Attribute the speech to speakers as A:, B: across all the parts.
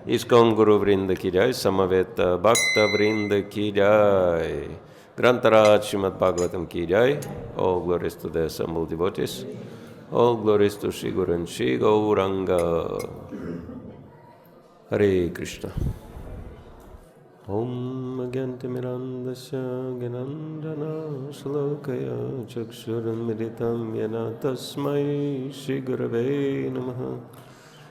A: ISKCON Guru Vrinda ki jai, Samaveta Bhakta Vrinda ki jai, Grantaraj Śrīmad-Bhāgavatam ki jai. All glories to the assembled devotees. All glories to Shri Guru and Shri Gauranga. Hare Krishna. Om Agyantimirandasya Gyananjana Shlokaya Chakshuranmiritam Yena Tasmai Shri Gurave Namaha.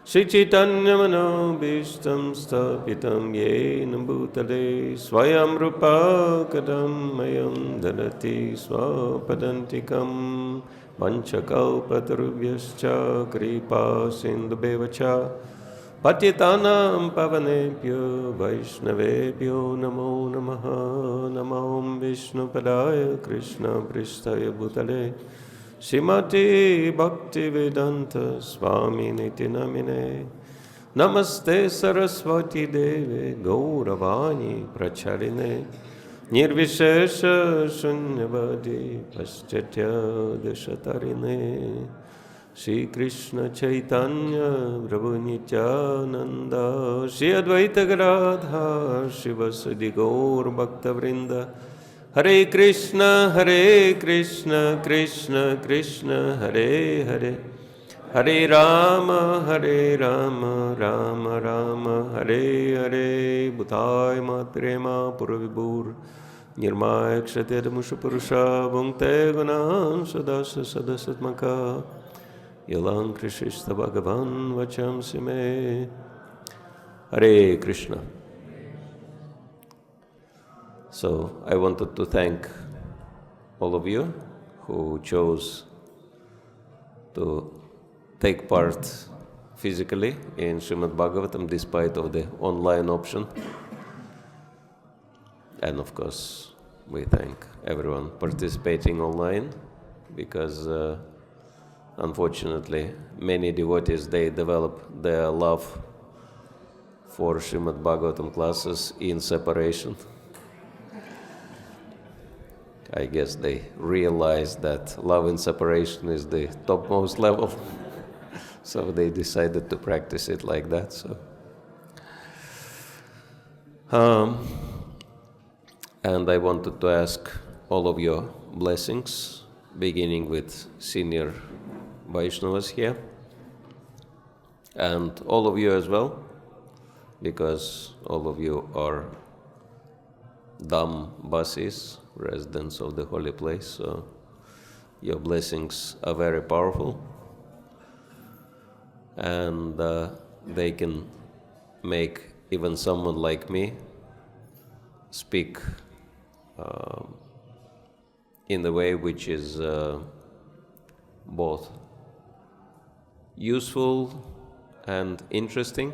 A: Shri Chaitanya Manobhishtam Stapitam Yena Bhutale Swayam Rupa Kadam Mayam Dadati Swapadantikam Vanchakalpatarubhyascha Kripa Sindhubhevacha Patitanam Pavanebhyo Vaishnavebhyo Namo Namaha. Namo Vishnu Padaya Krishna Pristhaya Bhutale Srimati Bhakti Vedanta Swami Niti Namine. Namaste Saraswati Deve Gauravani Pracharine Nirvishesha Shunyavadi Paschatya Deshatarine. Shri Krishna Chaitanya Prabhu Nityananda Shri Advaita Gadadhar Shivasadi Gaur Bhakta Vrinda. Hare Krishna Krishna Krishna Hare Hare, Hare Rama Rama Rama Hare Hare. Bhutāya Matrema Puravibhur Nirmaya Kshatir Mushapurusha Bhungte Gunam Sadasa Sadasatmaka Yalang Krishista Bhagavan Vacham Sime. Hare Krishna. So I wanted to thank all of you who chose to take part physically in Śrīmad-Bhāgavatam despite of the online option. And of course, we thank everyone participating online because unfortunately, many devotees, they develop their love for Śrīmad-Bhāgavatam classes in separation. I guess they realize that love in separation is the topmost level, so they decided to practice it like that. So, and I wanted to ask all of your blessings, beginning with senior Vaishnavas here, and all of you as well, because all of you are Dham Basis, residents of the holy place, so your blessings are very powerful, and they can make even someone like me speak in the way which is both useful and interesting.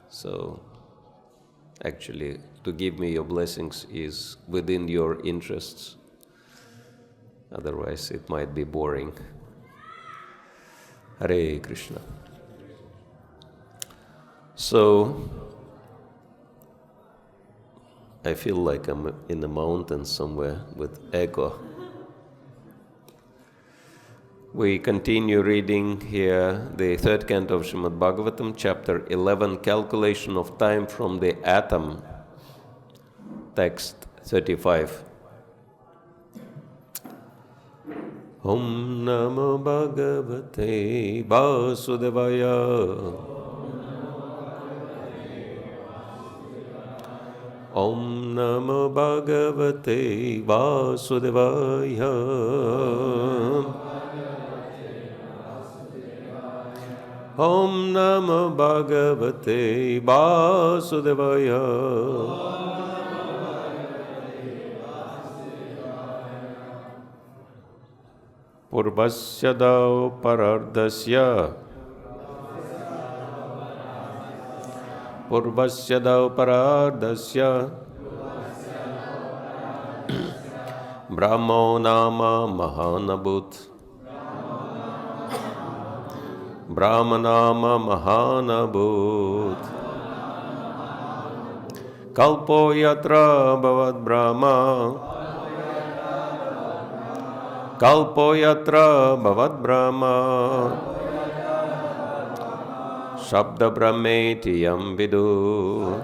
A: So actually, to give me your blessings is within your interests. Otherwise, it might be boring. Hare Krishna. So, I feel like I'm in the mountains somewhere with echo. We continue reading here the third canto of Śrīmad-Bhāgavatam, chapter 11, Calculation of Time from the Atom, text 35. Om Namo Bhagavate Vasudevaya. Om Namo Bhagavate Vasudevaya. Om Namo Bhagavate Vasudevaya. Pūrvasyādau parārdhasya. Pūrvasyādau parārdhasya. Brahmo nama mahanabhut. Brahma nama mahanabhut. Kalpo yatra bhavad Brahma. Kalpo yatra bhavad Brahma. śabda-brahmeti yam vidu.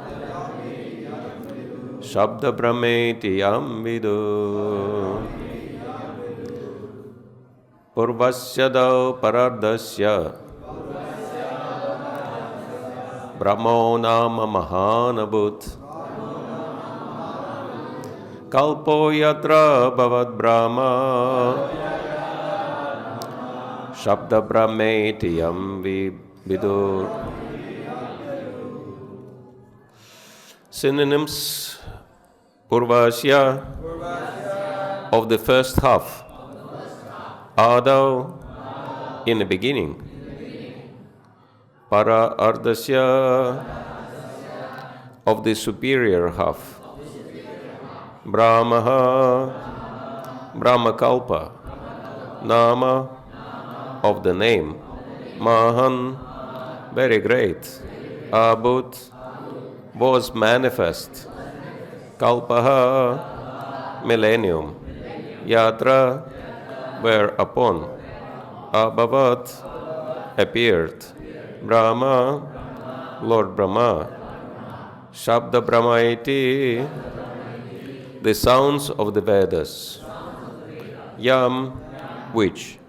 A: Śabda-brahmeti yam vidu. Pūrvasyādau parārdhasya. Brahmo nama mahanabhut. Kalpo yatra bhavat Brahma. Śabda-brahmeti yam vidur. Synonyms: pūrvasya, of the first half. Ādau, in the beginning. Para-ardhasya, of the superior half. Brahmaḥ, Brāhma-kalpa. Nama, of the name. Mahan, very great. Abhut, was manifest. Kalpaha, millennium. Yatra, whereupon. Abhavat, appeared. Brahma, Lord Brahmā. Śabda-brahma iti, the sounds of the Vedas. Yam, which.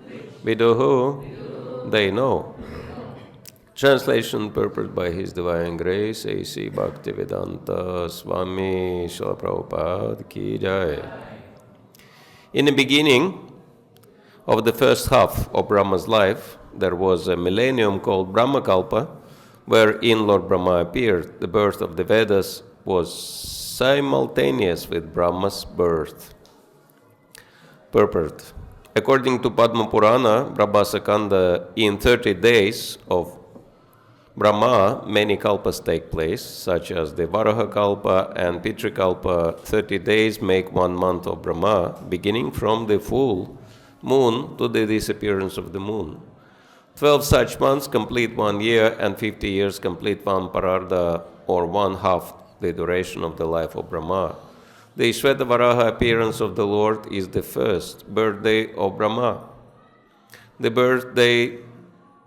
A: Viduhu, they know. Translation purported by His Divine Grace, A.C. Bhaktivedanta Swami Srila Prabhupada Ki Jai. In the beginning of the first half of Brahma's life, there was a millennium called Brāhma-kalpa, wherein Lord Brahmā appeared. The birth of the Vedas was simultaneous with Brahma's birth. Purport. According to Padma Purāṇa, Prabhāsa-khaṇḍa, in 30 days of Brahma, many kalpas take place, such as the Varāha-kalpa and Pitṛ-kalpa. 30 days make 1 month of Brahma, beginning from the full moon to the disappearance of the moon. 12 such months complete 1 year, and 50 years complete 1 parārdha, or 1/2 the duration of the life of Brahma. The Shweta-varaha appearance of the Lord is the first birthday of Brahma. The birthday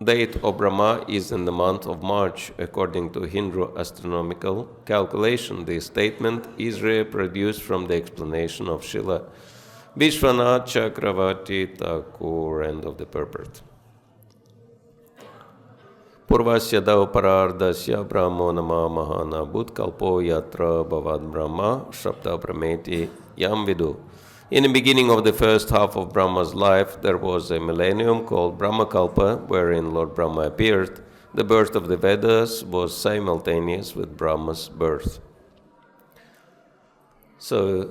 A: date of Brahma is in the month of March, according to Hindu astronomical calculation. This statement is reproduced from the explanation of Srila Vishwanath Chakravarti Thakur. End of the purport. Pūrvasyādau parārdhasya Brahmo nama mahana bhutkalpo yatra bhavat Brahma śabda-brahmeti yam vidu. In the beginning of the first half of Brahma's life, there was a millennium called Brāhma-kalpa, wherein Lord Brahma appeared. The birth of the Vedas was simultaneous with Brahma's birth. So,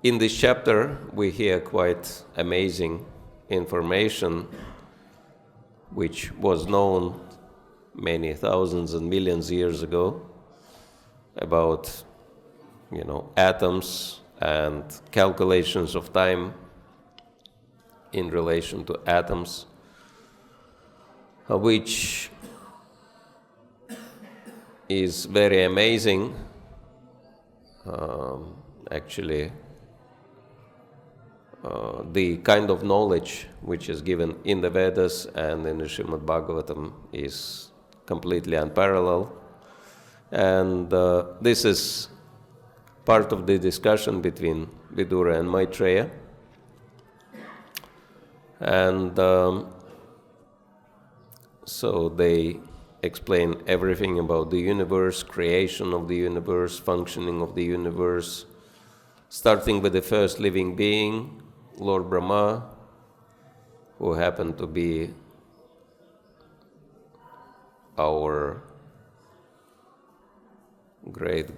A: in this chapter, we hear quite amazing information which was known many thousands and millions of years ago about, atoms and calculations of time in relation to atoms, which is very amazing. Actually, the kind of knowledge which is given in the Vedas and in the Śrīmad-Bhāgavatam is completely unparalleled. And this is part of the discussion between Vidura and Maitreya. And so they explain everything about the universe, creation of the universe, functioning of the universe, starting with the first living being, Lord Brahmā, who happened to be our great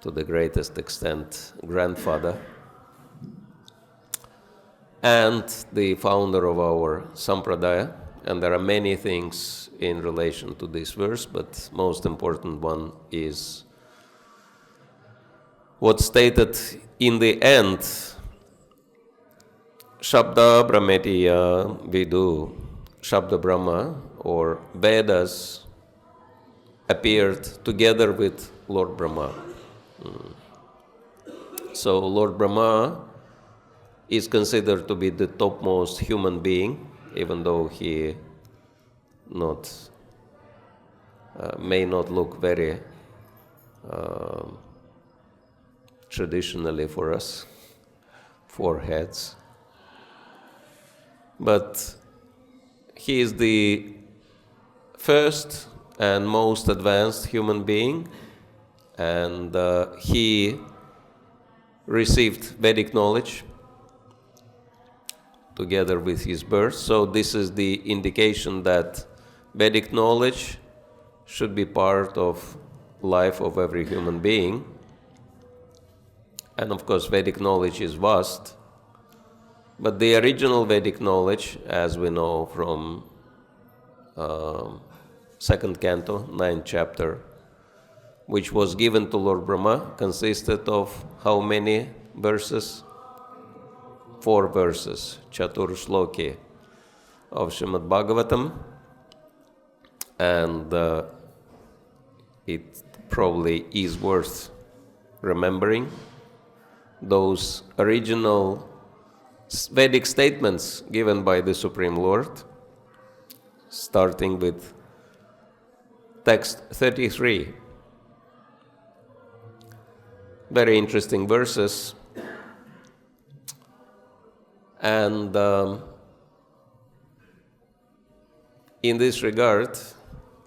A: to the greatest extent, grandfather, and the founder of our sampradaya. And there are many things in relation to this verse, but most important one is what's stated in the end. Śabda-brahmetiya vidu. Śabda-brahma, or Vedas, appeared together with Lord Brahmā. So Lord Brahmā is considered to be the topmost human being, even though he may not look very traditionally for us, 4 heads. But he is the first and most advanced human being, and he received Vedic knowledge together with his birth. So this is the indication that Vedic knowledge should be part of life of every human being. And of course, Vedic knowledge is vast, but the original Vedic knowledge, as we know from 2nd canto, 9th chapter, which was given to Lord Brahma, consisted of how many verses? 4 verses, Chatur Shloki of Śrīmad-Bhāgavatam, and it probably is worth remembering those original Vedic statements given by the Supreme Lord, starting with text 33. Very interesting verses. And in this regard,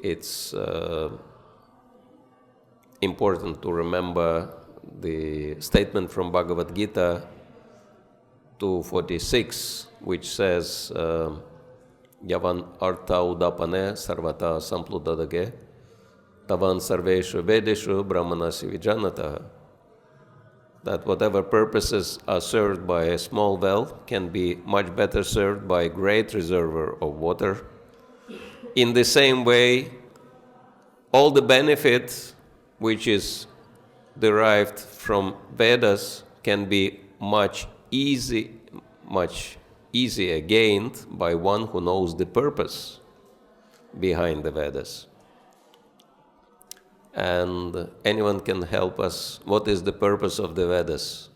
A: it's important to remember the statement from Bhagavad-gītā 2:46, which says, Yavan artha uda-pāne sarvata sampludadage, tavan sarveshu vedeshu brahmanasi vijanata. That whatever purposes are served by a small well can be much better served by a great reservoir of water. In the same way, all the benefit which is derived from Vedas can be much easier gained by one who knows the purpose behind the Vedas. And anyone can help us. What is the purpose of the Vedas?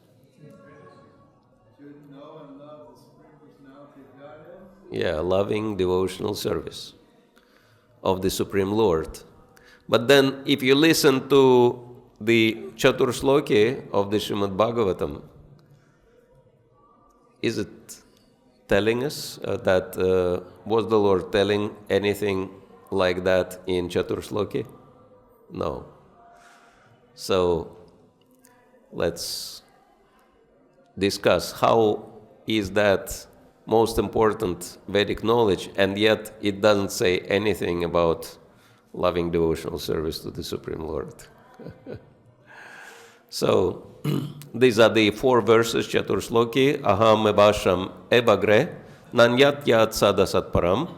B: To know and love the Supreme Personality of Godhead.
A: Yeah, loving devotional service of the Supreme Lord. But then if you listen to the Chatur Shloki of the Śrīmad-Bhāgavatam, is it telling us that, was the Lord telling anything like that in Chatur Shloki? No. So let's discuss how is that most important Vedic knowledge, and yet it doesn't say anything about loving devotional service to the Supreme Lord. So these are the 4 verses, Chatur Shloki, Aham evasham evagre, nanyat yat sadasat param,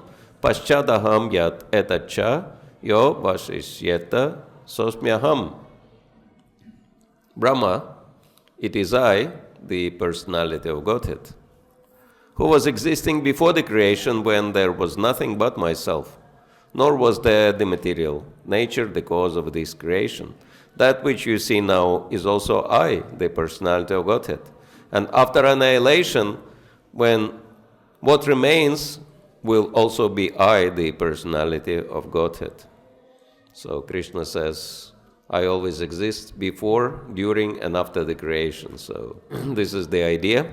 A: paschadaham yat etacha, yo vashishyeta sosmyaham. Brahma, it is I, the personality of Godhead, who was existing before the creation when there was nothing but myself, nor was there the material nature, the cause of this creation. That which you see now is also I, the personality of Godhead. And after annihilation, when what remains will also be I, the personality of Godhead. So Krishna says, I always exist before, during, and after the creation. So this is the idea.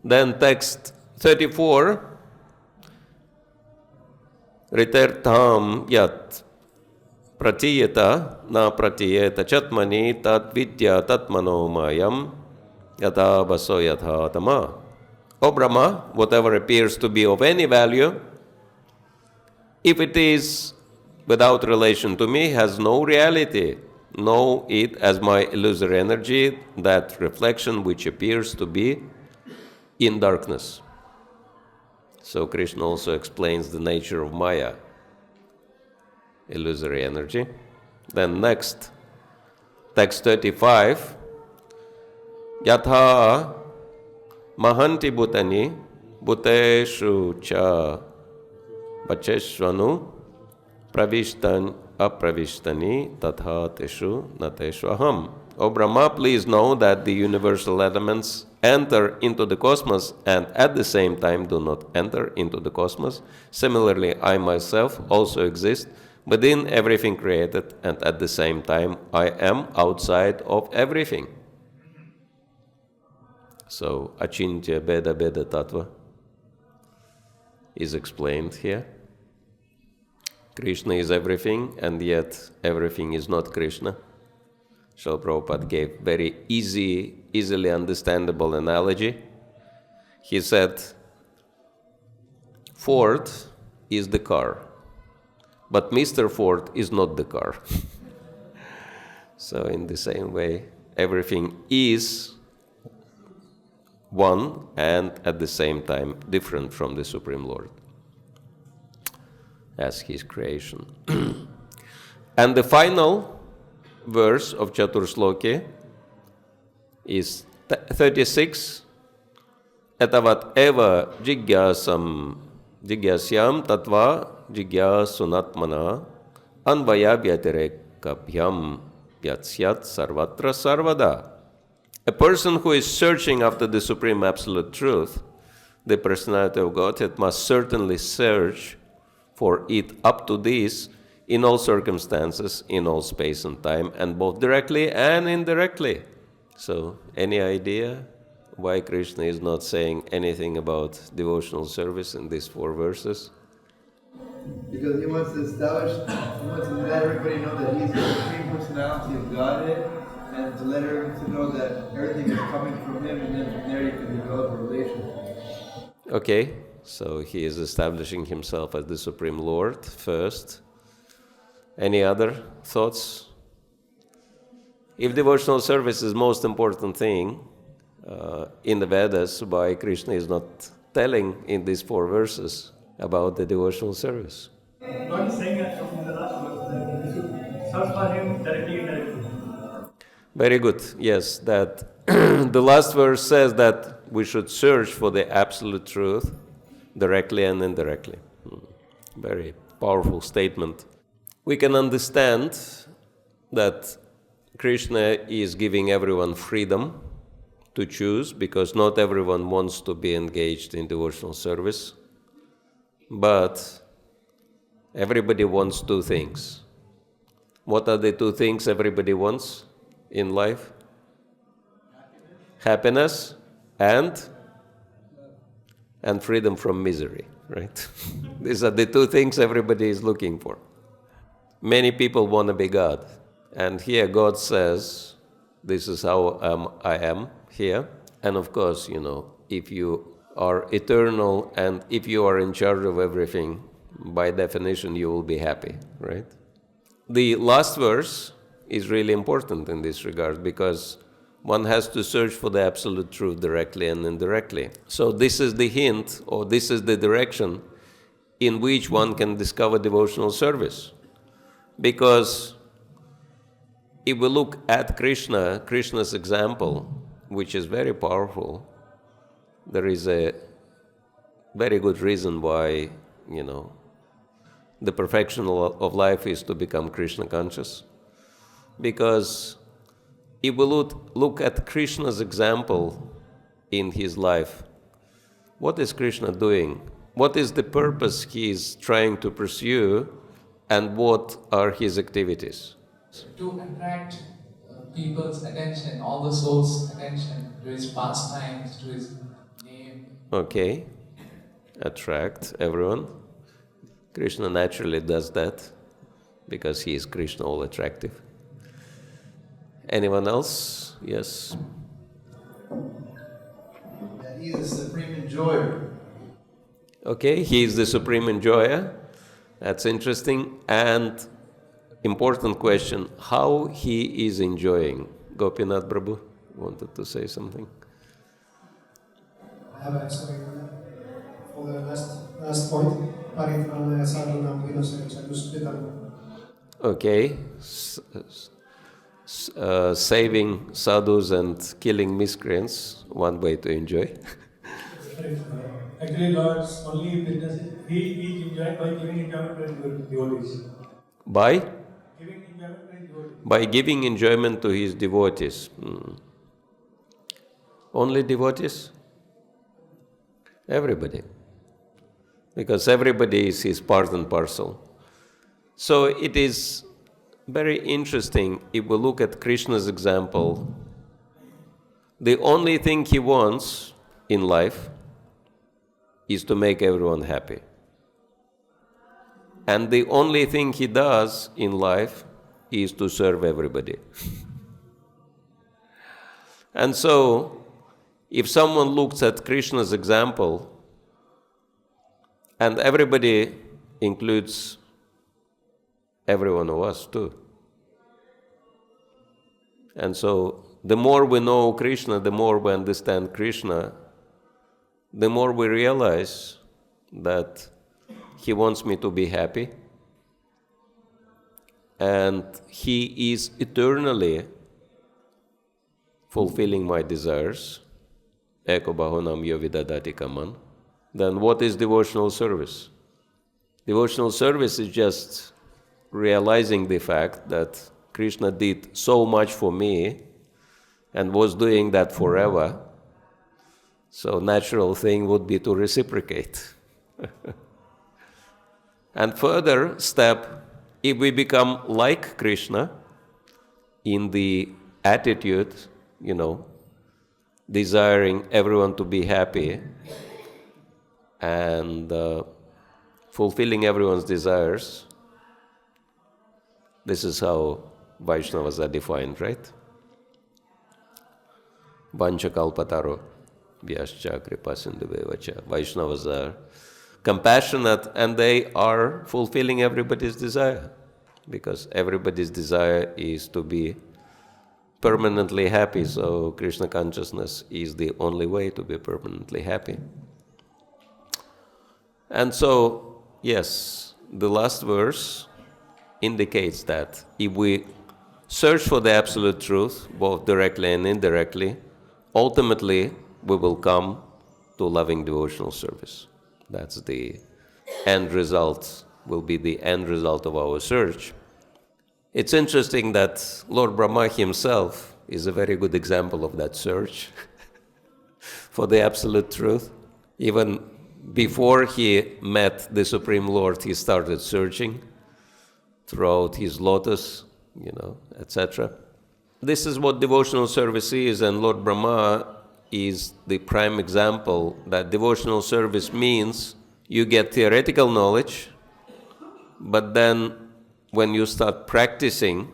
A: Then text 34, Ritartham yat pratiyata na pratiyeta chatmani tat vidya tatmano mayam yata vaso yatha tama. O Brahma, whatever appears to be of any value, if it is without relation to me, has no reality. Know it as my illusory energy, that reflection which appears to be in darkness. So Krishna also explains the nature of Maya, illusory energy. Then next, text 35, Yatha mahanti bhutani bhuteshu cha vacheshvanu pravishtan apravishtani tatha teshu nateshu aham. O Brahma, please know that the universal elements enter into the cosmos and at the same time do not enter into the cosmos. Similarly, I myself also exist within everything created, and at the same time I am outside of everything. So, Acintya-bheda-abheda-tattva is explained here. Krishna is everything, and yet everything is not Krishna. Srila Prabhupada gave very easily understandable analogy. He said, Ford is the car, but Mr. Ford is not the car. So in the same way, everything is one and at the same time different from the Supreme Lord as his creation. And the final verse of Chaturshloki is 36. Etavat eva jigyasyam tatva jigyasunatmana anvaya vyatirekabhyam yatsyat sarvatra sarvada. A person who is searching after the Supreme Absolute Truth, the Personality of Godhead, must certainly search for it up to this in all circumstances, in all space and time, and both directly and indirectly. So, any idea why Krishna is not saying anything about devotional service in these 4 verses?
B: Because he wants to establish, he wants to let everybody know that he's the Supreme Personality of Godhead, and to let everyone know that everything is coming from him, and then from there you can develop a relationship.
A: Okay, so he is establishing himself as the Supreme Lord first. Any other thoughts? If devotional service is the most important thing in the Vedas, why Krishna is not telling in these 4 verses about the devotional service?
C: God is saying in the last verse that we should search for him directly and indirectly.
A: Very good. Yes, that the last verse says that we should search for the absolute truth directly and indirectly. Very powerful statement. We can understand that Krishna is giving everyone freedom to choose, because not everyone wants to be engaged in devotional service. But everybody wants 2 things. What are the 2 things everybody wants in life? Happiness and freedom from misery, right? These are the 2 things everybody is looking for. Many people want to be God. And here God says, this is how I am here. And of course, if you are eternal and if you are in charge of everything, by definition you will be happy, right? The last verse is really important in this regard, because one has to search for the absolute truth directly and indirectly. So this is the hint, or this is the direction in which one can discover devotional service. Because if we look at Krishna's example, which is very powerful, there is a very good reason why, the perfection of life is to become Krishna conscious. Because if we look at Krishna's example in his life, what is Krishna doing? What is the purpose he is trying to pursue, and what are his activities?
D: To attract people's attention, all the souls' attention to his pastimes, to his name.
A: Okay, attract everyone. Krishna naturally does that because he is Krishna, all attractive. Anyone else? Yes.
B: That he is the supreme enjoyer.
A: Okay, he is the supreme enjoyer. That's interesting. And important question, how he is enjoying? Gopinath Prabhu wanted to say something.
E: I have answered for the last point.
A: Okay. Saving sadhus and killing miscreants, one way to enjoy.
C: Actually, Lord's only business is he is enjoying by giving enjoyment to devotees.
A: By?
C: Giving
A: By giving enjoyment to his devotees. Only devotees? Everybody. Because everybody is his part and parcel. So it is very interesting if we look at Krishna's example. The only thing he wants in life is to make everyone happy. And the only thing he does in life is to serve everybody. And so, if someone looks at Krishna's example, and everybody includes every one of us too. And so, the more we know Krishna, the more we understand Krishna, the more we realize that he wants me to be happy, and he is eternally fulfilling my desires. Eko bahonam yo vidadati kaman. Then what is devotional service? Devotional service is just realizing the fact that Krishna did so much for me and was doing that forever. So natural thing would be to reciprocate. And further step, if we become like Krishna in the attitude, desiring everyone to be happy and fulfilling everyone's desires, this is how Vaishnavas are defined, right? Vancha-kalpataro vyascha kripa-sindhu-evacha. Vaishnavas are compassionate and they are fulfilling everybody's desire, because everybody's desire is to be permanently happy. So Krishna consciousness is the only way to be permanently happy. And so, yes, the last verse indicates that if we search for the absolute truth, both directly and indirectly, ultimately we will come to loving devotional service. That's the end result, will be the end result of our search. It's interesting that Lord Brahmā himself is a very good example of that search for the absolute truth. Even before he met the Supreme Lord, he started searching throughout his lotus, etc. This is what devotional service is, and Lord Brahmā is the prime example that devotional service means you get theoretical knowledge, but then when you start practicing,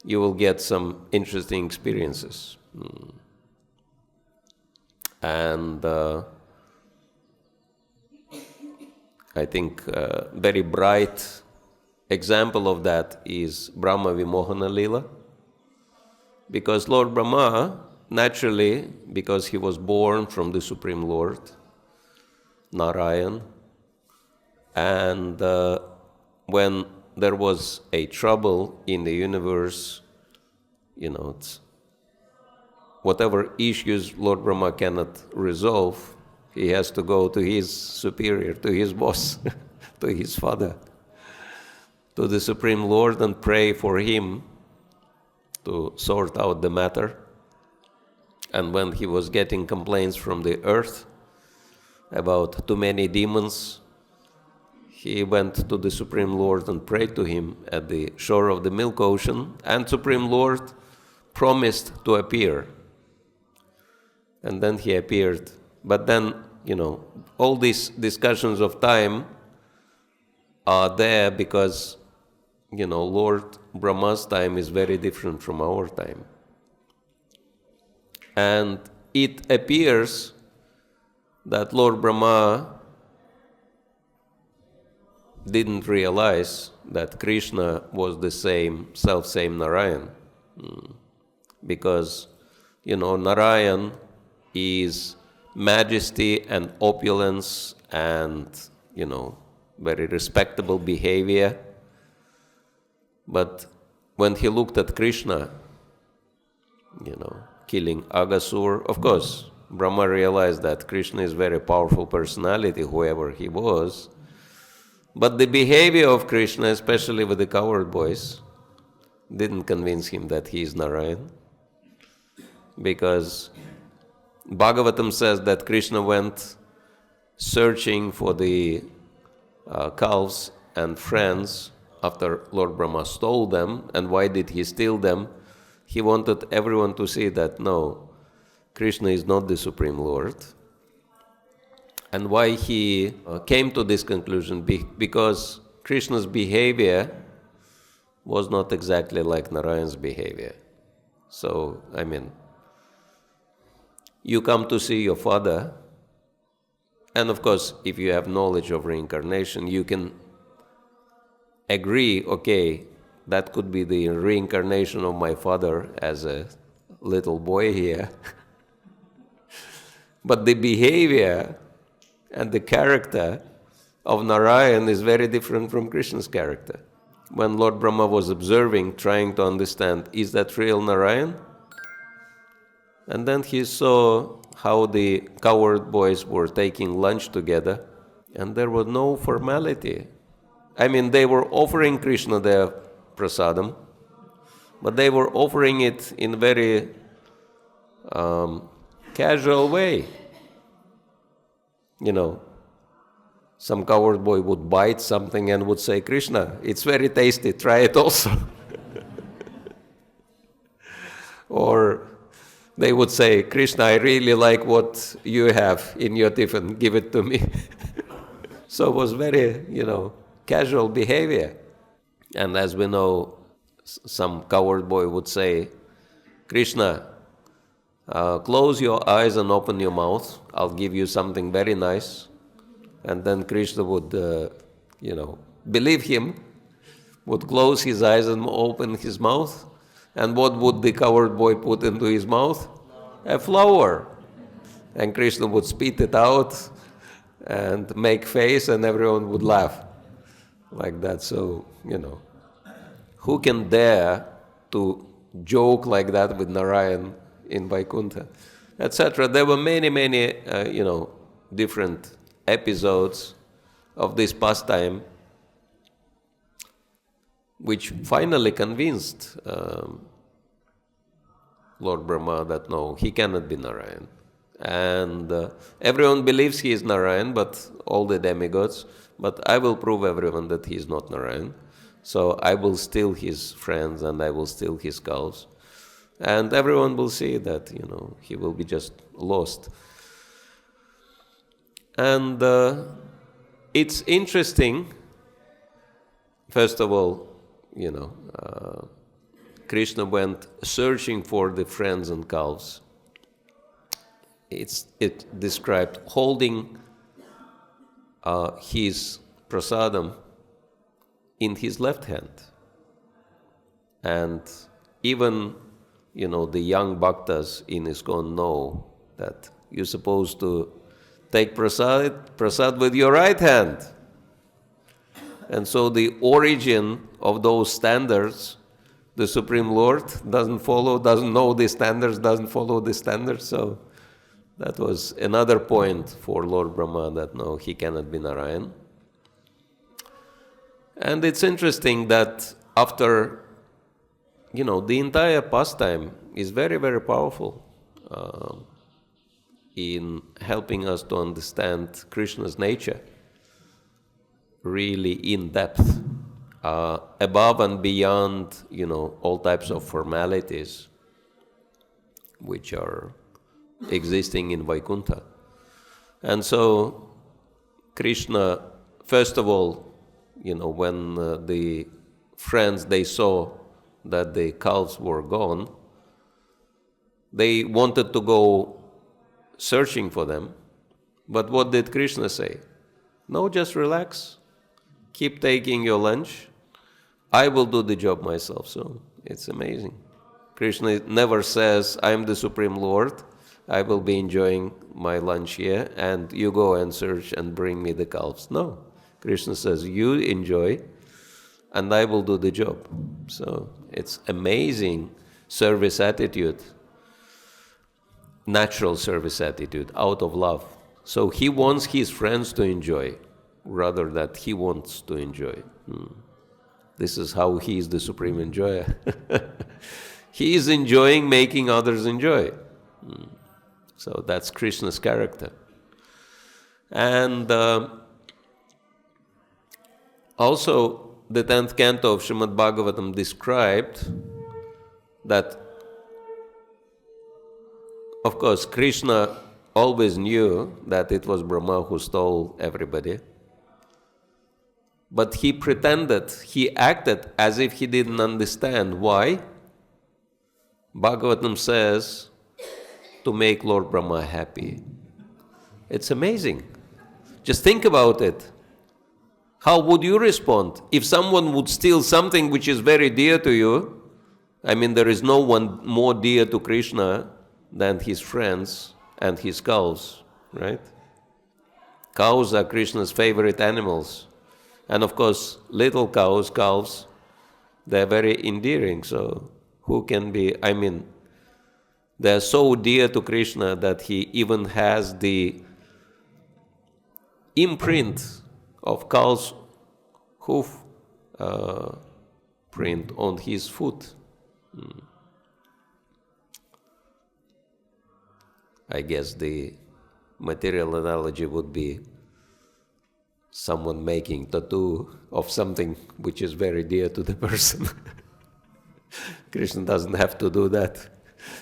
A: you will get some interesting experiences. And I think a very bright example of that is Brahma Vimohana lila, because Lord Brahmā, naturally, because he was born from the Supreme Lord, Narayan, and when there was a trouble in the universe, whatever issues Lord Brahmā cannot resolve, he has to go to his superior, to his boss, to his father, to the Supreme Lord, and pray for him to sort out the matter. And when he was getting complaints from the earth about too many demons, he went to the Supreme Lord and prayed to him at the shore of the Milk Ocean, and Supreme Lord promised to appear. And then he appeared. But then, all these discussions of time are there because, Lord Brahma's time is very different from our time. And it appears that Lord Brahmā didn't realize that Krishna was the self-same Narayan. Because, Narayan is majesty and opulence and, very respectable behavior. But when he looked at Krishna, killing Aghasur, of course, Brahma realized that Krishna is a very powerful personality, whoever he was, But the behavior of Krishna, especially with the cowherd boys, didn't convince him that he is Narayan. Because Bhagavatam says that Krishna went searching for the calves and friends after Lord Brahma stole them. And why did he steal them? He wanted everyone to see that, no, Krishna is not the Supreme Lord. And why he came to this conclusion? Because Krishna's behavior was not exactly like Narayan's behavior. So, you come to see your father, and of course, if you have knowledge of reincarnation, you can agree, okay, that could be the reincarnation of my father as a little boy here. But the behavior and the character of Narayan is very different from Krishna's character. When Lord Brahma was observing, trying to understand, is that real Narayan? And then he saw how the cowherd boys were taking lunch together, and there was no formality. They were offering Krishna their prasadam, but they were offering it in a very casual way. Some cowherd boy would bite something and would say, Krishna, it's very tasty, try it also. Or they would say, Krishna, I really like what you have in your tiffin, give it to me. So it was very, casual behavior. And as we know, some cowherd boy would say, Krishna, close your eyes and open your mouth, I'll give you something very nice. And then Krishna would, believe him, would close his eyes and open his mouth. And what would the cowherd boy put into his mouth? A flower. And Krishna would spit it out and make face, and everyone would laugh like that. So, who can dare to joke like that with Narayan in Vaikuntha, etc. There were many, different episodes of this pastime which finally convinced Lord Brahma that no, he cannot be Narayan. And everyone believes he is Narayan, but all the demigods, but I will prove everyone that he is not Narayan. So I will steal his friends and I will steal his cows. And everyone will see that, he will be just lost. And it's interesting, first of all, Krishna went searching for the friends and cows. It described holding his prasadam in his left hand. And even, the young bhaktas in ISKCON know that you're supposed to take prasad with your right hand. And so the origin of those standards, the Supreme Lord doesn't know the standards, doesn't follow the standards. So that was another point for Lord Brahma that no, he cannot be Narayan. And it's interesting that after, the entire pastime is very, very powerful in helping us to understand Krishna's nature really in depth, above and beyond, all types of formalities which are existing in Vaikuntha. And so Krishna, first of all, when the friends, they saw that the calves were gone, they wanted to go searching for them. But what did Krishna say? No, just relax. Keep taking your lunch. I will do the job myself. So it's amazing. Krishna never says, I am the Supreme Lord. I will be enjoying my lunch here and you go and search and bring me the calves. No. Krishna says, you enjoy and I will do the job. So it's amazing service attitude, natural service attitude, out of love. So he wants his friends to enjoy. rather that he wants to enjoy. This is how he is the supreme enjoyer. He is enjoying making others enjoy. So that's Krishna's character. And also the 10th canto of Śrīmad-Bhāgavatam described that, of course, Krishna always knew that it was Brahma who stole everybody. But he pretended, he acted as if he didn't understand. Why? Bhagavatam says, to make Lord Brahmā happy. It's amazing. Just think about it. How would you respond if someone would steal something which is very dear to you? I mean, there is no one more dear to Krishna than his friends and his cows, right? Cows are Krishna's favorite animals. And of course, little cows, calves, they're very endearing. So who can be, I mean, they're so dear to Krishna that he even has the imprint of cow's hoof print on his foot. I guess the material analogy would be someone making tattoo of something which is very dear to the person. Krishna doesn't have to do that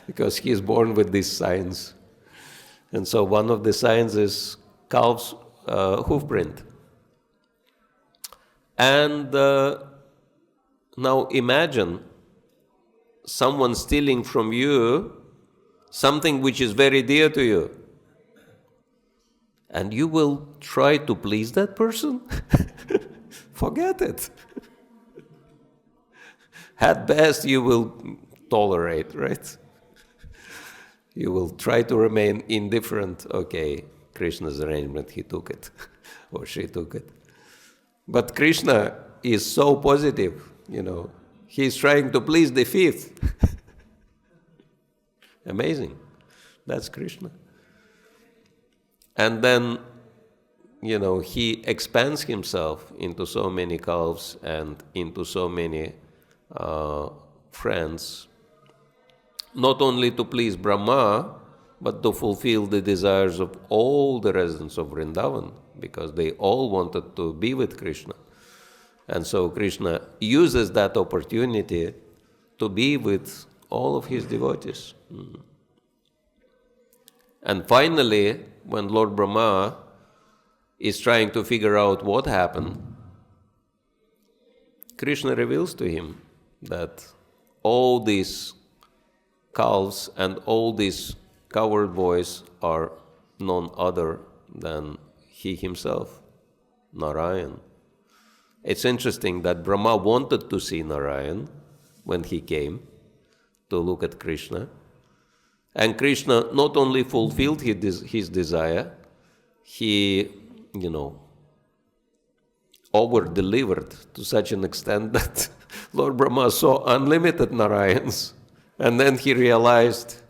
A: because he is born with these signs. And so one of the signs is calf's hoof print. And now imagine someone stealing from you something which is very dear to you. And you will try to please that person? Forget it. At best, you will tolerate, right? You will try to remain indifferent. Okay, Krishna's arrangement, he took it, or she took it. But Krishna is so positive, He's trying to please the thief. Amazing. That's Krishna. And then, he expands himself into so many calves and into so many friends, not only to please Brahma, but to fulfill the desires of all the residents of Vrindavan, because they all wanted to be with Krishna. And so Krishna uses that opportunity to be with all of his devotees. And finally, when Lord Brahmā is trying to figure out what happened, Krishna reveals to him that all these calves and all these cowherd boys are none other than he himself, Narayan. It's interesting that Brahma wanted to see Narayan when he came to look at Krishna. And Krishna not only fulfilled his desire, he, over-delivered to such an extent that Lord Brahma saw unlimited Narayans. And then he realized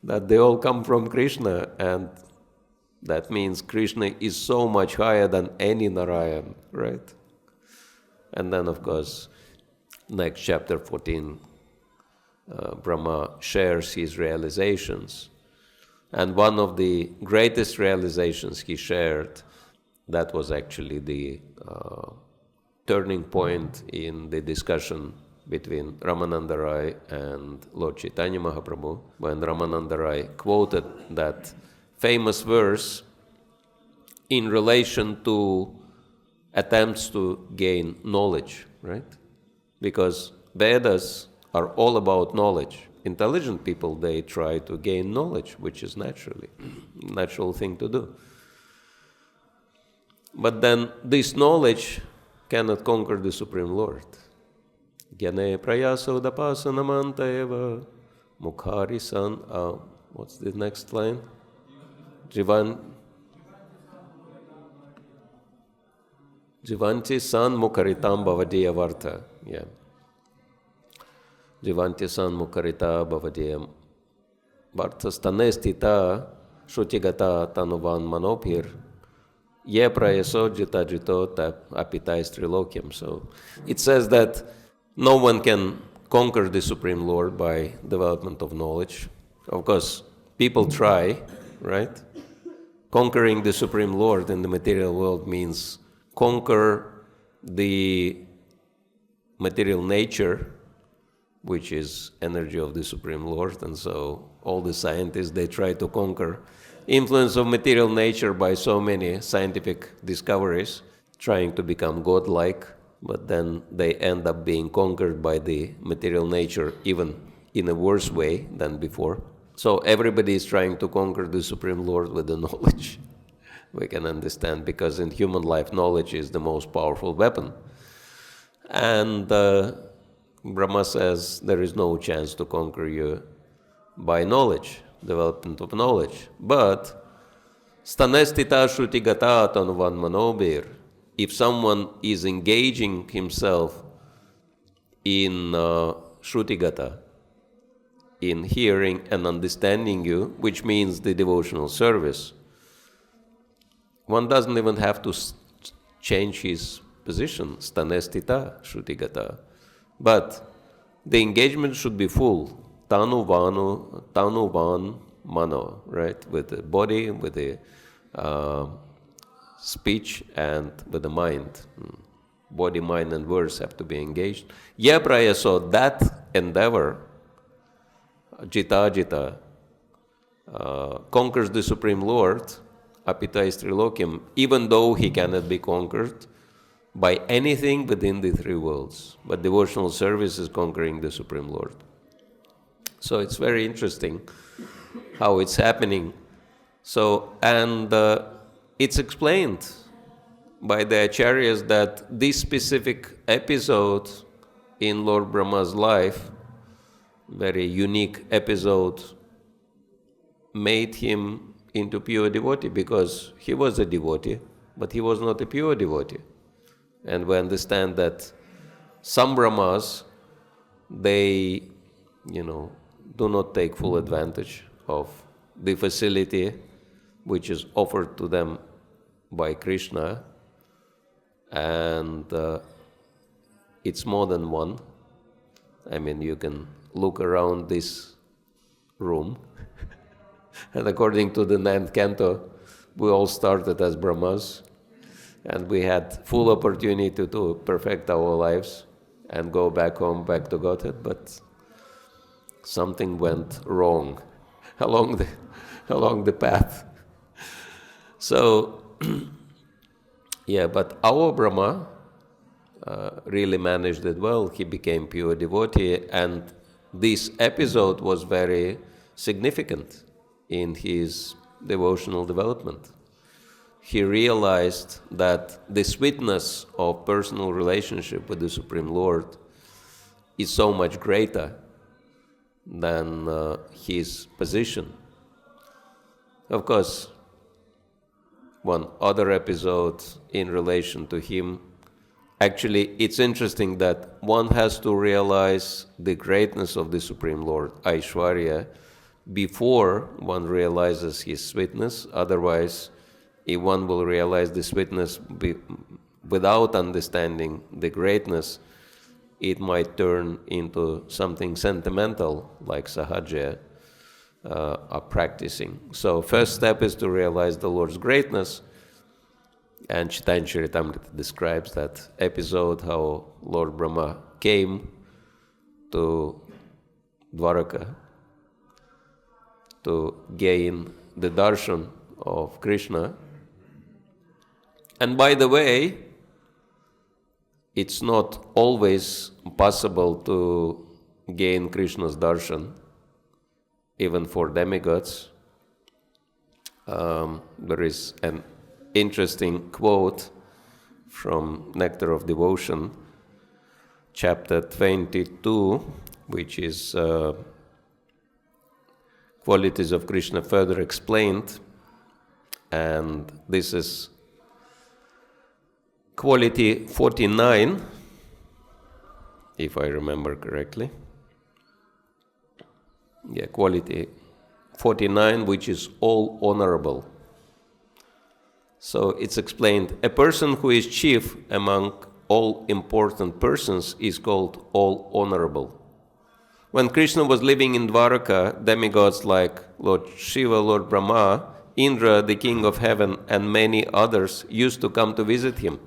A: that they all come from Krishna, and that means Krishna is so much higher than any Narayan, right? And then, of course, next chapter 14, Brahma shares his realizations. And one of the greatest realizations he shared, that was actually the turning point in the discussion between Ramananda Rai and Lord Chaitanya Mahaprabhu, when Ramananda Rai quoted that famous verse in relation to attempts to gain knowledge, right? Because Vedas are all about knowledge. Intelligent people, they try to gain knowledge, which is natural thing to do. But then this knowledge cannot conquer the Supreme Lord. Gyane prayasa uda-pāne eva mukhari san. What's the next line? Jivanti san mukharitam bhavadiya varta. Yeah. Jivanti san mukharita bhavadiya varta stane stita shrutigata tanuvan manopir Ye prayaso jita jito apitais trilokyam. So it says that no one can conquer the Supreme Lord by development of knowledge. Of course, people try, right? Conquering the Supreme Lord in the material world means conquer the material nature, which is energy of the Supreme Lord. And so all the scientists, they try to conquer influence of material nature by so many scientific discoveries, trying to become godlike, but then they end up being conquered by the material nature even in a worse way than before. So everybody is trying to conquer the Supreme Lord with the knowledge. We can understand, because in human life, knowledge is the most powerful weapon. And Brahma says there is no chance to conquer you by knowledge, development of knowledge. But stanestita shrutigata tanuvan manobir. If someone is engaging himself in shrutigata, in hearing and understanding you, which means the devotional service, one doesn't even have to change his position, stanestita shrutigata. But the engagement should be full, tanuvan mano, right? With the body, with the speech, and with the mind. Body, mind, and words have to be engaged. Yapraya, so that endeavor, jita, conquers the Supreme Lord, apitais trilokyam, even though he cannot be conquered by anything within the three worlds. But devotional service is conquering the Supreme Lord. So it's very interesting how it's happening. So, and it's explained by the acharyas that this specific episode in Lord Brahma's life, very unique episode, made him into pure devotee, because he was a devotee, but he was not a pure devotee. And we understand that some Brahmas, they, do not take full advantage of the facility which is offered to them by Krishna, and it's more than one. I mean, you can look around this room, and according to the 9th canto, we all started as Brahmas, and we had full opportunity to perfect our lives and go back home, back to Godhead, but something went wrong along the path. So, yeah, but our Brahma really managed it well. He became pure devotee, and this episode was very significant in his devotional development. He realized that the sweetness of personal relationship with the Supreme Lord is so much greater than his position. Of course, one other episode in relation to him, actually it's interesting that one has to realize the greatness of the Supreme Lord, Aishwarya, before one realizes his sweetness. Otherwise, if one will realize the sweetness without understanding the greatness, it might turn into something sentimental, like sahaja are practicing. So first step is to realize the Lord's greatness, and Chaitanya Charitamrita describes that episode, how Lord Brahma came to Dwaraka to gain the darshan of Krishna. And by the way, it's not always possible to gain Krishna's darshan, even for demigods. There is an interesting quote from Nectar of Devotion, chapter 22, which is qualities of Krishna further explained, and this is quality 49, if I remember correctly. Yeah, quality 49, which is all honorable. So it's explained, a person who is chief among all important persons is called all honorable. When Krishna was living in Dwaraka, demigods like Lord Shiva, Lord Brahma, Indra, the king of heaven, and many others used to come to visit him.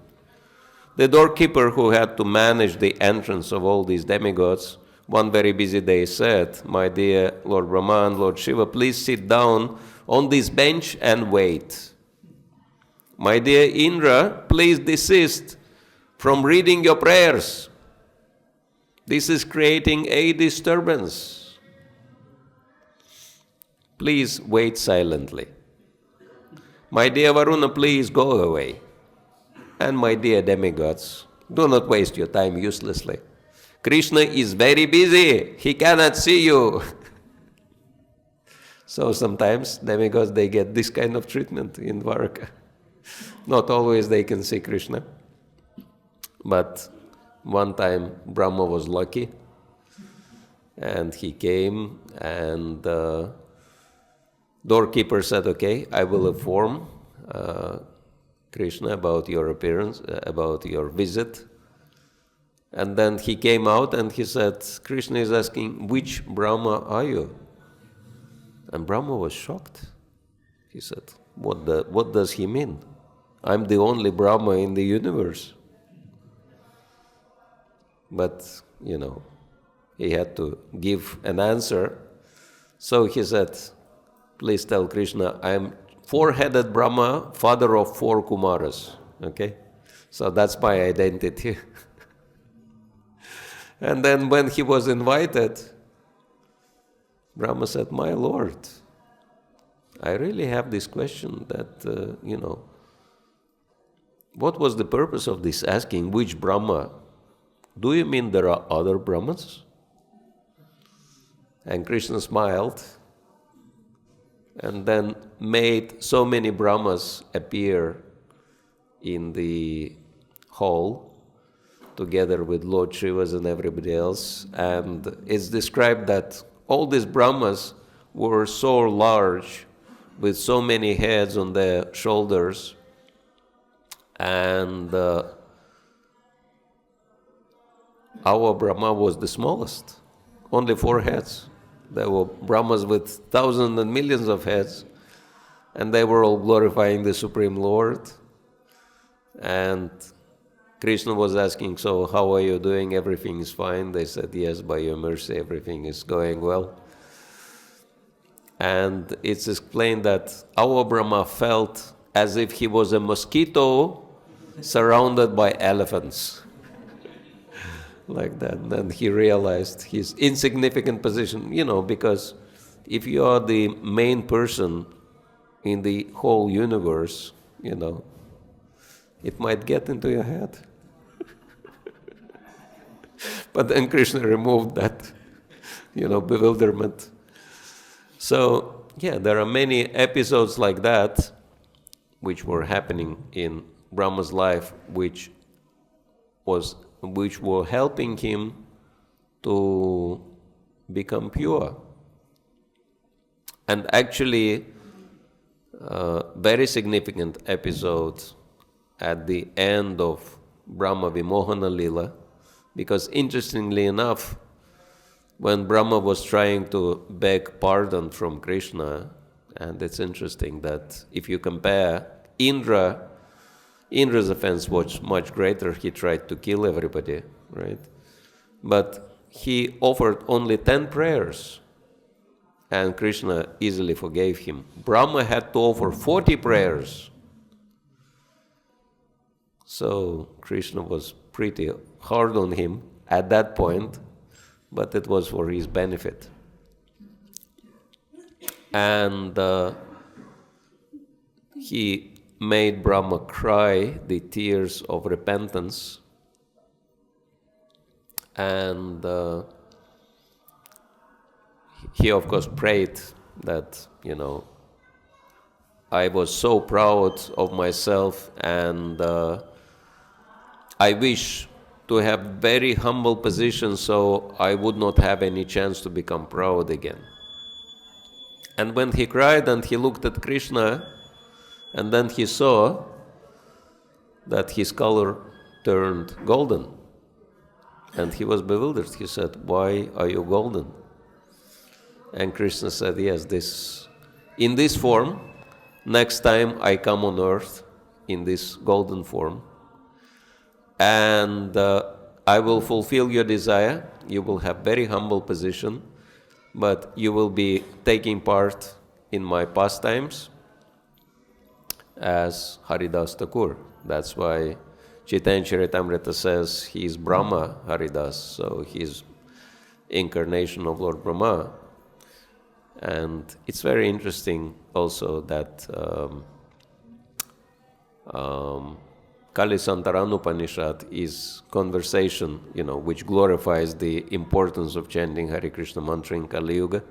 A: The doorkeeper who had to manage the entrance of all these demigods, one very busy day said, "My dear Lord Brahma and Lord Shiva, please sit down on this bench and wait. My dear Indra, please desist from reading your prayers. This is creating a disturbance. Please wait silently. My dear Varuna, please go away. And my dear demigods, do not waste your time uselessly. Krishna is very busy. He cannot see you." So sometimes demigods, they get this kind of treatment in Dwaraka. Not always they can see Krishna. But one time Brahma was lucky and he came, and the doorkeeper said, "Okay, I will inform Krishna about your appearance, about your visit." And then he came out and he said, Krishna is asking, "Which Brahma are you?" And Brahma was shocked. He said, what does he mean? I'm the only Brahma in the universe. But, he had to give an answer. So he said, "Please tell Krishna, I am four-headed Brahma, father of 4 Kumaras." Okay? So that's my identity. And then when he was invited, Brahma said, "My Lord, I really have this question that, what was the purpose of this asking, which Brahma? Do you mean there are other Brahmas?" And Krishna smiled and then made so many Brahmas appear in the hall together with Lord Shivas and everybody else. And it's described that all these Brahmas were so large, with so many heads on their shoulders, and our Brahma was the smallest, only 4 heads. There were Brahmas with thousands and millions of heads, and they were all glorifying the Supreme Lord. And Krishna was asking, "So how are you doing? Everything is fine?" They said, "Yes, by your mercy, everything is going well." And it's explained that our Brahma felt as if he was a mosquito surrounded by elephants. Like that. And then he realized his insignificant position, because if you are the main person in the whole universe, it might get into your head. But then Krishna removed that, bewilderment. So, there are many episodes like that which were happening in Brahma's life, which were helping him to become pure. And actually, very significant episode at the end of Brahma Vimohana lila, because interestingly enough, when Brahma was trying to beg pardon from Krishna, and it's interesting that if you compare Indra's offense was much greater. He tried to kill everybody, right? But he offered only 10 prayers, and Krishna easily forgave him. Brahma had to offer 40 prayers. So Krishna was pretty hard on him at that point, but it was for his benefit. And he made Brahma cry the tears of repentance, and he of course prayed that, I was so proud of myself, and I wish to have very humble position so I would not have any chance to become proud again. And when he cried and he looked at Krishna, And then he saw that his color turned golden. And he was bewildered. He said, "Why are you golden?" And Krishna said, "Yes, in this form, next time I come on earth in this golden form, and I will fulfill your desire. You will have very humble position, but you will be taking part in my pastimes as Haridas Thakur." That's why Chaitanya Charitamrita says he is Brahma Haridas, so he is incarnation of Lord Brahma. And it's very interesting also that Kali Santarana Upanishad is conversation, which glorifies the importance of chanting Hare Krishna mantra in Kali Yuga.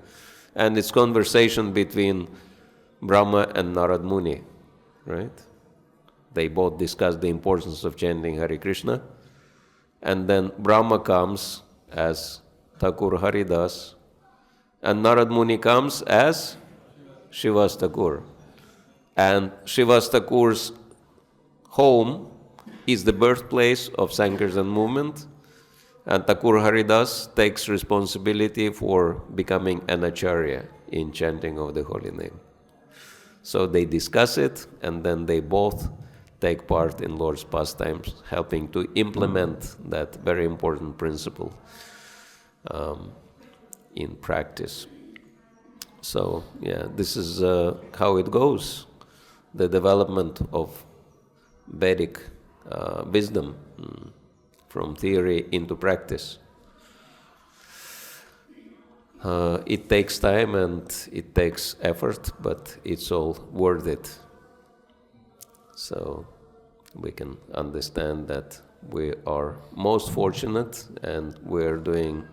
A: And it's conversation between Brahma and Narad Muni, right? They both discuss the importance of chanting Hare Krishna. And then Brahma comes as Thakur Haridas, and Narad Muni comes as Shivas Thakur. And Shivas Thakur's home is the birthplace of Sankirtan movement, and Thakur Haridas takes responsibility for becoming an acharya in chanting of the holy name. So they discuss it, and then they both take part in Lord's pastimes, helping to implement that very important principle in practice. So, this is how it goes, the development of Vedic wisdom from theory into practice. It takes time and it takes effort, but it's all worth it. So we can understand that we are most fortunate and we're doing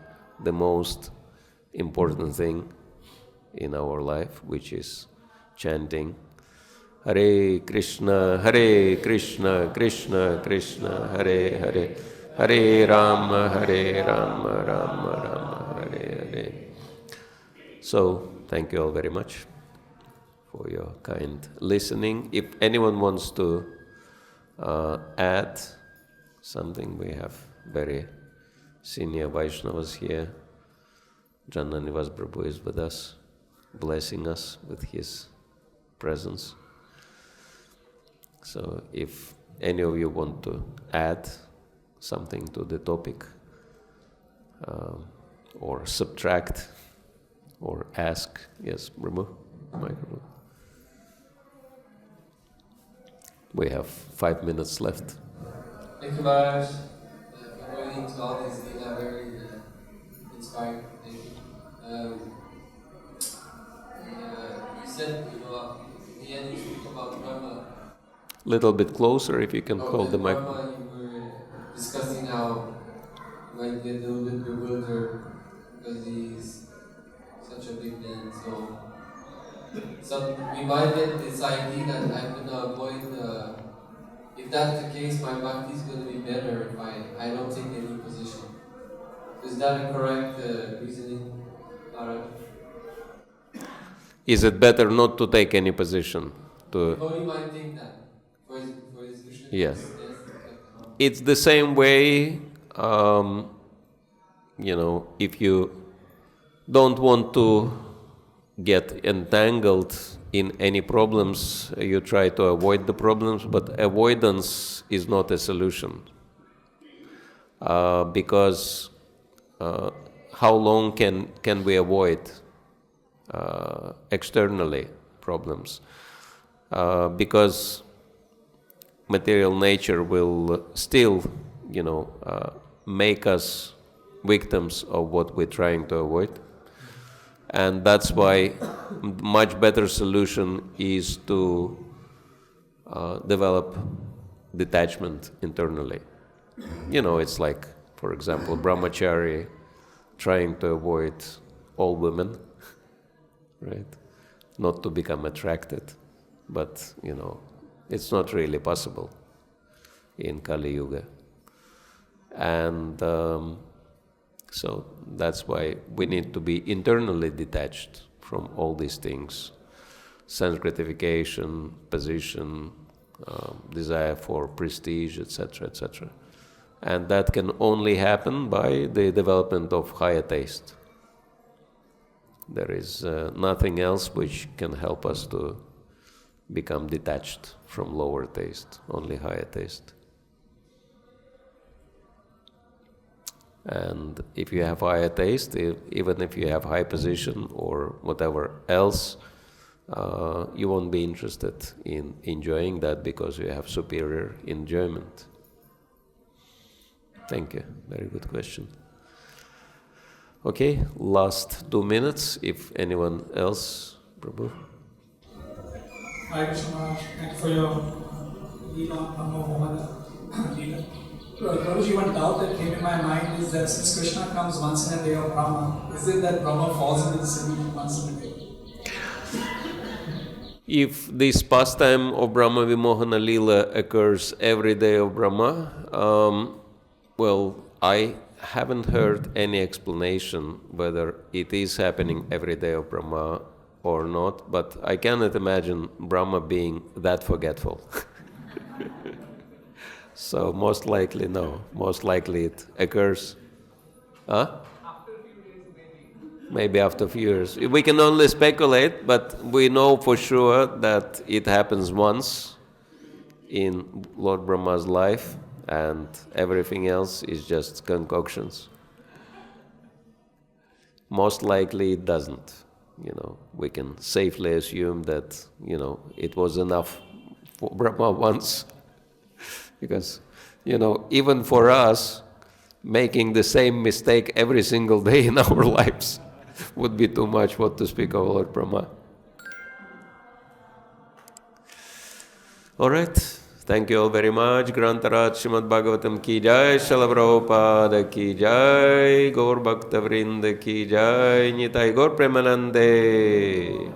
A: the most important thing in our life, which is chanting Hare Krishna, Krishna Krishna, Hare Hare, Hare Rama, Rama Rama, Hare Hare. So, thank you all very much for your kind listening. If anyone wants to add something, we have very senior Vaishnavas here. Jananivas Prabhu is with us, blessing us with his presence. So if any of you want to add something to the topic, or subtract, or ask, yes, Prabhu, microphone. We have 5 minutes left.
D: Thank you, Maharaj. For going into all these lila, very inspiring. Thank you. You said, in the end, you spoke about Brahma.
A: Little bit closer, if you can hold the mic.
D: Brahma, you were discussing how you might get a little bit bewildered because he's such a big man. So we might get this idea that I'm going to avoid, if that's the case, my bhakti is going to be better if I don't take any position. Is that a correct reasoning, Maharaj?
A: Is it better not to take any position?
D: Devotee might think that for his Krishna.
A: Yes. It's the same way, if you don't want to get entangled in any problems, you try to avoid the problems, but avoidance is not a solution. Because how long can we avoid externally problems? Because material nature will still, make us victims of what we're trying to avoid. And that's why much better solution is to develop detachment internally. It's like, for example, brahmachari trying to avoid all women, right? Not to become attracted, but, it's not really possible in Kali Yuga. And so that's why we need to be internally detached from all these things, sense gratification, position, desire for prestige, etc., etc. And that can only happen by the development of higher taste. There is nothing else which can help us to become detached from lower taste, only higher taste. And if you have higher taste, even if you have high position or whatever else, you won't be interested in enjoying that because you have superior enjoyment. Thank you. Very good question. Okay, last 2 minutes, if anyone else, Prabhu.
E: Hare Krishna Maharaj, thank you for your lila, Brahma Vimohana lila. Prabhuji, one doubt that came in my mind is that since Krishna comes once in a day of Brahma, is it that Brahma falls into the sin once in a day?
A: If this pastime of Brahma Vimohana lila occurs every day of Brahma, well, I haven't heard any explanation whether it is happening every day of Brahma or not, but I cannot imagine Brahma being that forgetful. So most likely no. Most likely it occurs. Huh?
C: After a few days, maybe.
A: Maybe after a few years. We can only speculate, but we know for sure that it happens once in Lord Brahma's life, and everything else is just concoctions. Most likely it doesn't. We can safely assume that, it was enough for Brahma once. Because, even for us, making the same mistake every single day in our lives would be too much, what to speak of Lord Brahma. All right. Thank you all very much. Grantaraj Śrīmad-Bhāgavatam ki jai, Śrīla Prabhupada ki jai, Gaur Bhakta Vrinda ki jai, Nitai Gaur Premanande.